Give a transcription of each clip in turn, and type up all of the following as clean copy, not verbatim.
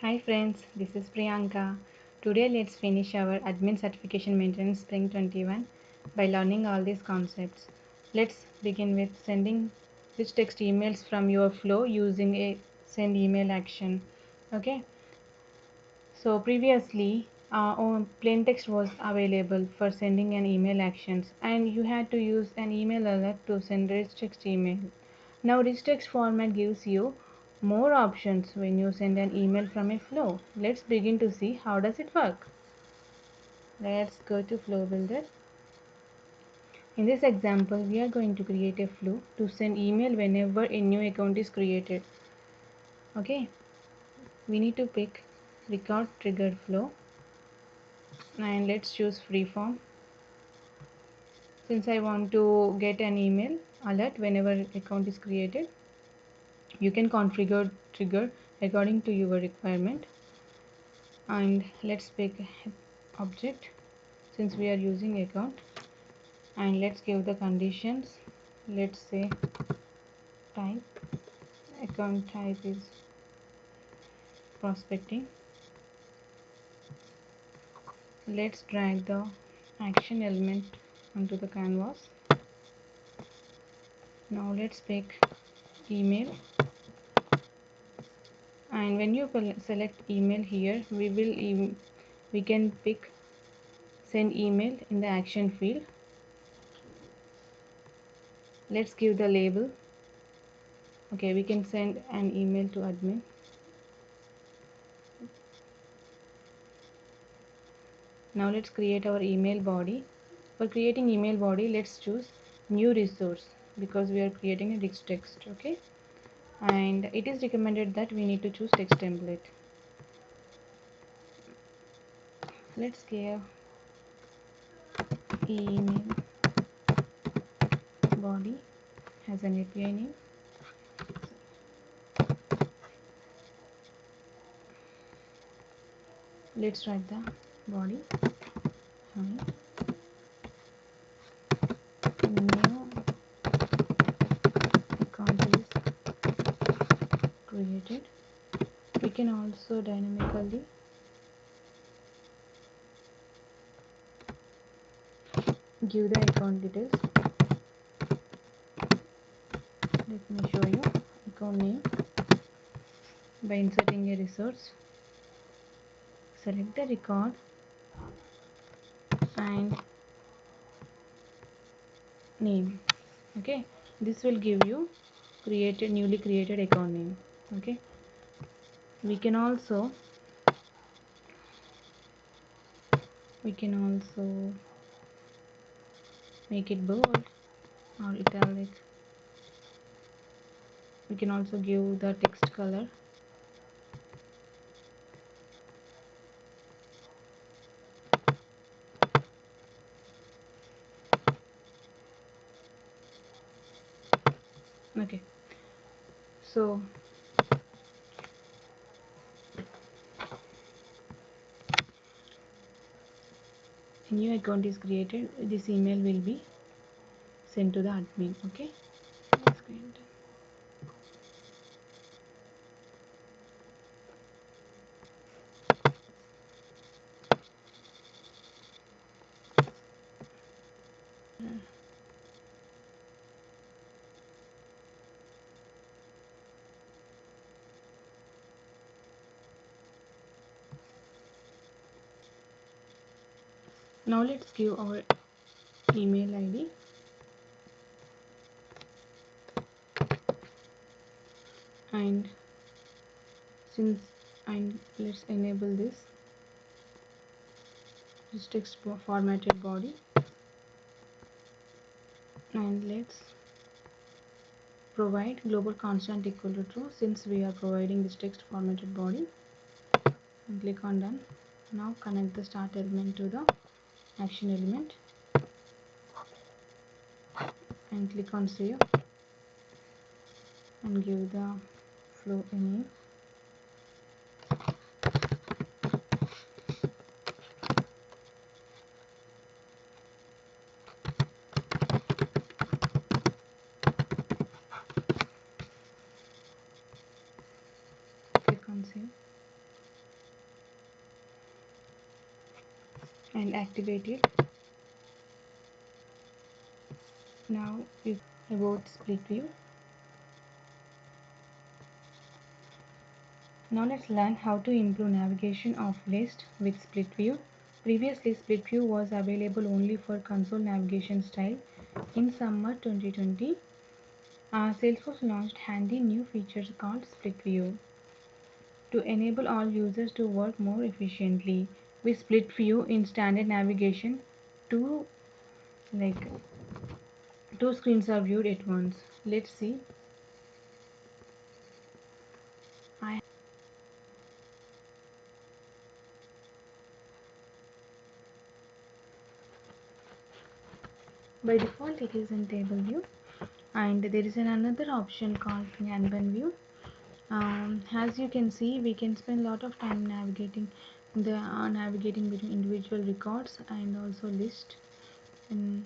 Hi friends, this is Priyanka. Today let's finish our admin certification maintenance spring 21 by learning all these concepts. Let's begin with sending rich text emails from your flow using a send email action. Okay, so previously plain text was available for sending an email actions and you had to use an email alert to send rich text email. Now rich text format gives you more options when you send an email from a flow. Let's begin to see how does it work. Let's go to Flow Builder. In this example, we are going to create a flow to send email whenever a new account is created. Okay, we need to pick record triggered flow and let's choose freeform. Since I want to get an email alert whenever account is created, you can configure trigger according to your requirement. And let's pick object since we are using account, and let's give the conditions. Let's say type, account type is prospecting. Let's drag the action element onto the canvas. Now let's pick email, and when you select email here, we can pick send email in the action field. Let's give the label. Okay, we can send an email to admin. Now let's create our email body. For creating email body, let's choose new resource because we are creating a rich text. Okay, and it is recommended that we need to choose text template. Let's give email body has an API name. Let's write the body. New account is created. We can also dynamically give the account details. Let me show you account name by inserting a resource. Select the record and name. Okay, this will give you newly created account name. Okay, we can also make it bold or italic. We can also give the text color. Okay, so a new account is created. This email will be sent to the admin. Okay, let's go into now let's give our email ID. And let's enable this text formatted body, and let's provide global constant equal to true since we are providing this text formatted body, and click on done. Now connect the start element to the action element and click on save and give the flow a name. Click on save. and activate it. Now you about split view. Now let's learn how to improve navigation of list with split view. Previously, split view was available only for console navigation style. In summer 2020, Salesforce launched handy new features called split view to enable all users to work more efficiently. With split view in standard navigation, two like two screens are viewed at once. Let's see. I By default it is in table view, and there is another option called Kanban view. As you can see, we can spend a lot of time navigating between individual records and also list. And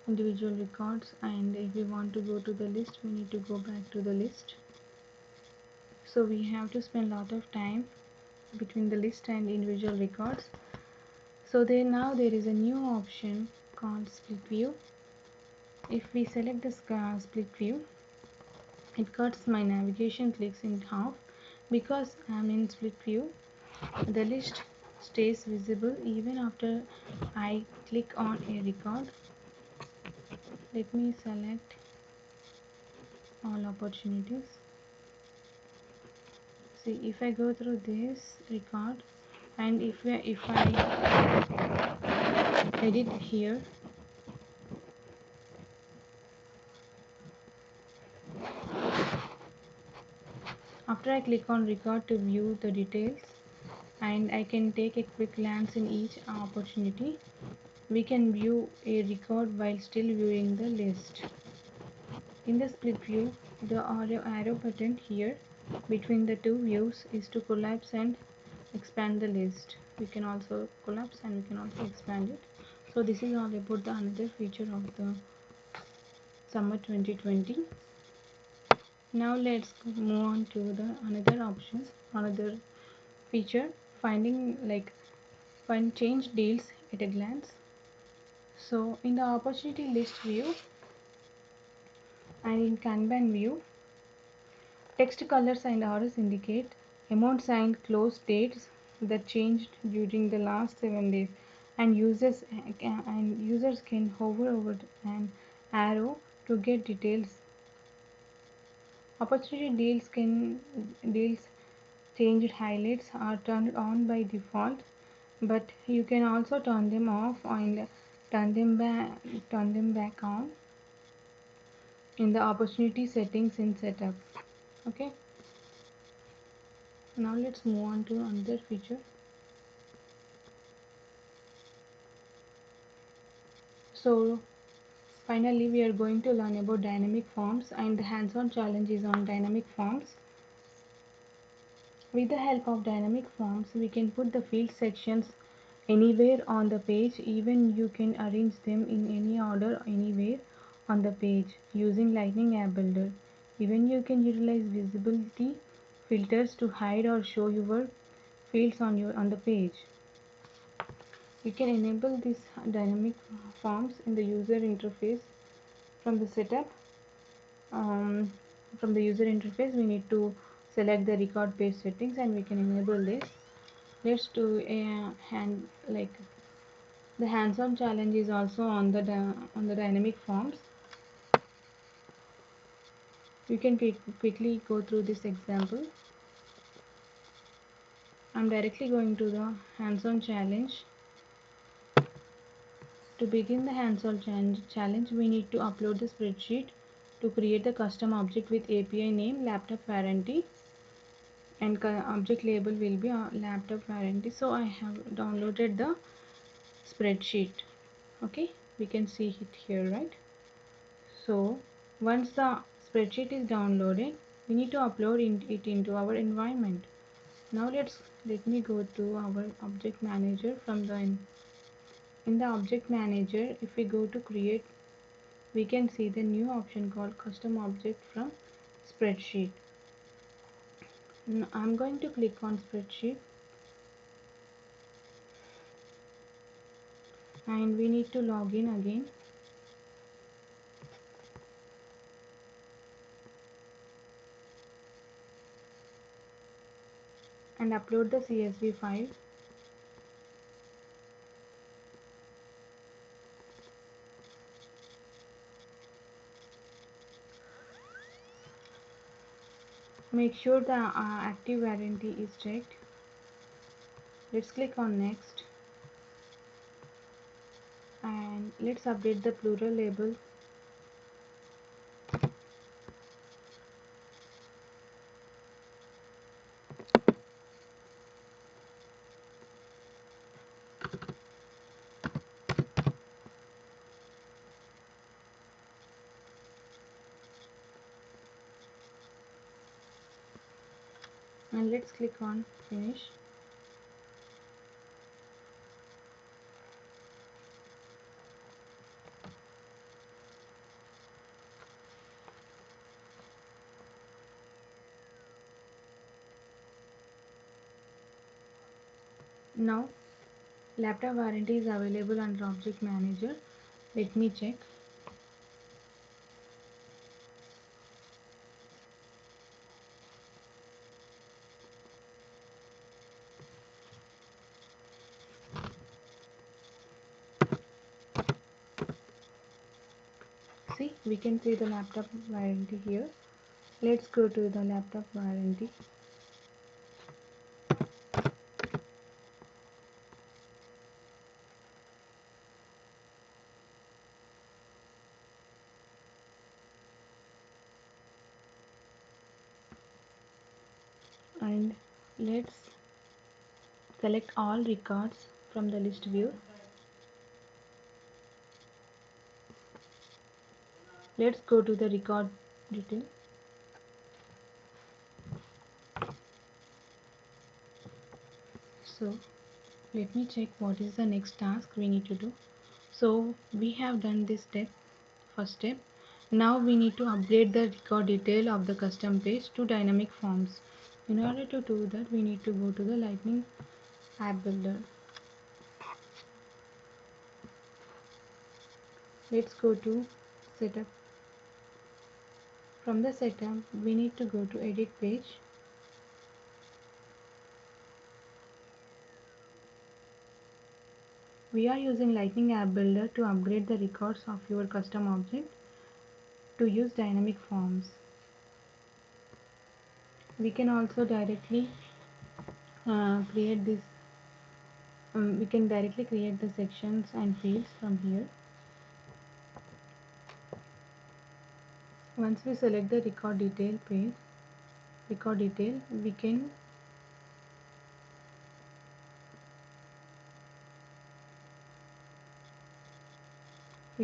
individual records, and if we want to go to the list, we need to go back to the list. So we have to spend a lot of time between the list and individual records. So now there is a new option called split view. If we select the split view, it cuts my navigation clicks in half. Because I'm in split view, the list stays visible even after I click on a record. Let me select all opportunities. See, if I go through this record, and if I edit here, after I click on record to view the details, and I can take a quick glance in each opportunity, we can view a record while still viewing the list. In the split view, the arrow button here between the two views is to collapse and expand the list. We can also collapse and we can also expand it. So this is all about the another feature of the summer 2020. Now let's move on to the another option, another feature, find change deals at a glance. So in the opportunity list view and in Kanban view, text colors and orders indicate amounts and close dates that changed during the last 7 days, and users can hover over an arrow to get details. Opportunity deals changed highlights are turned on by default, but you can also turn them off and turn them back on in the opportunity settings in setup. Okay, now let's move on to another feature. So finally we are going to learn about dynamic forms, and the hands-on challenge is on dynamic forms. With the help of dynamic forms, we can put the field sections anywhere on the page. Even you can arrange them in any order anywhere on the page using Lightning App Builder. Even you can utilize visibility filters to hide or show your fields on the page. You can enable these dynamic forms in the user interface from the setup. um, from the user interface, we need to select the record page settings and we can enable this. Let's do a the hands-on challenge is also on the dynamic forms. You can quickly go through this example. I'm directly going to the hands-on challenge. To begin the hands-on challenge, we need to upload the spreadsheet to create the custom object with API name laptop warranty, and object label will be laptop warranty. So I have downloaded the spreadsheet. Okay, we can see it here, right? So once the spreadsheet is downloaded, we need to upload it into our environment. Now let me go to our object manager. From the in the object manager, if we go to create, we can see the new option called custom object from spreadsheet. Now I'm going to click on spreadsheet. and we need to log in again. And upload the CSV file. Make sure the active warranty is checked. Let's click on next, and let's update the plural label. And let's click on finish. Now laptop warranty is available under object manager. Let me check. See, we can see the laptop warranty here. Let's go to the laptop warranty. And let's select all records from the list view. Let's go to the record detail. So let me check what is the next task we need to do. So we have done this step, first step. Now we need to update the record detail of the custom page to dynamic forms. In order to do that, we need to go to the Lightning App Builder. Let's go to setup. From the setup, we need to go to edit page. We are using Lightning App Builder to upgrade the records of your custom object to use dynamic forms. We can also directly create this. We can directly create the sections and fields from here. Once we select the record detail page, we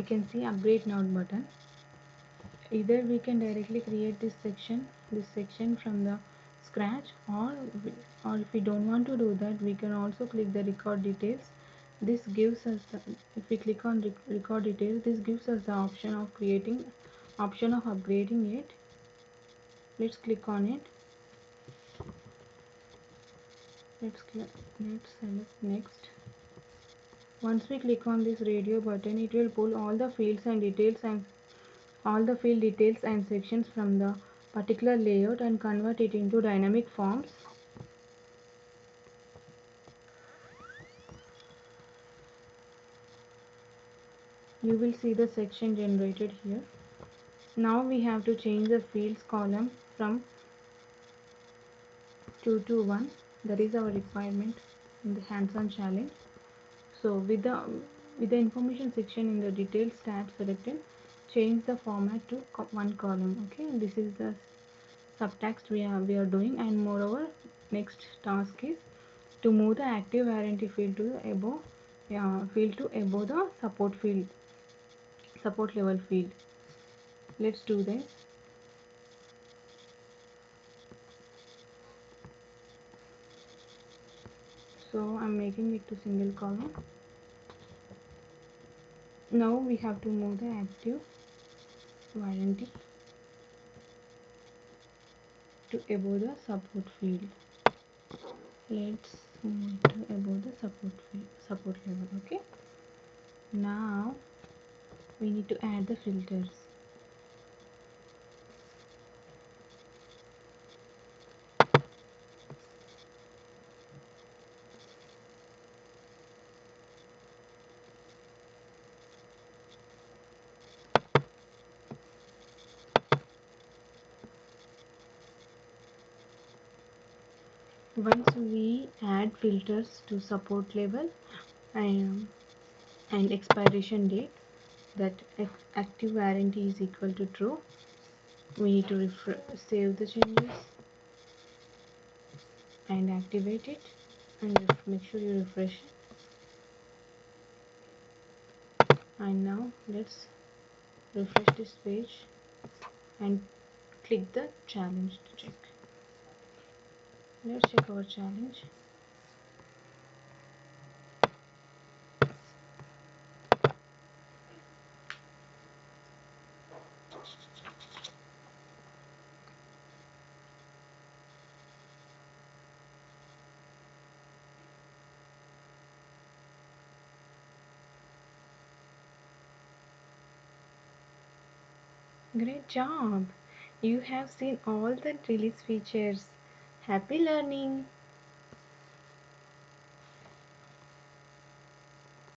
can see upgrade now button. Either we can directly create this section from the scratch, or if we don't want to do that, we can also click the record details. This gives us the, if we click on record details, this gives us the option of upgrading it. Let's click on it. Let's select next. Once we click on this radio button, it will pull all the fields and details and all the field details and sections from the particular layout and convert it into dynamic forms. You will see the section generated here. Now we have to change the fields column from 2 to 1. That is our requirement in the hands-on challenge. So with the information section in the details tab selected, change the format to one column. Okay, this is the subtext we are doing. And moreover, next task is to move the active warranty field to the above the support level field. Let's do this. So I'm making it to single column. Now we have to move the active warranty to above the support field. Let's move it to above the support level. Okay. Now we need to add the filters. Once we add filters to support label and expiration date, that if active warranty is equal to true, we need to save the changes and activate it, and make sure you refresh it. And now let's refresh this page and click the challenge to check. Let's check our challenge. Great job! You have seen all the release features. Happy learning!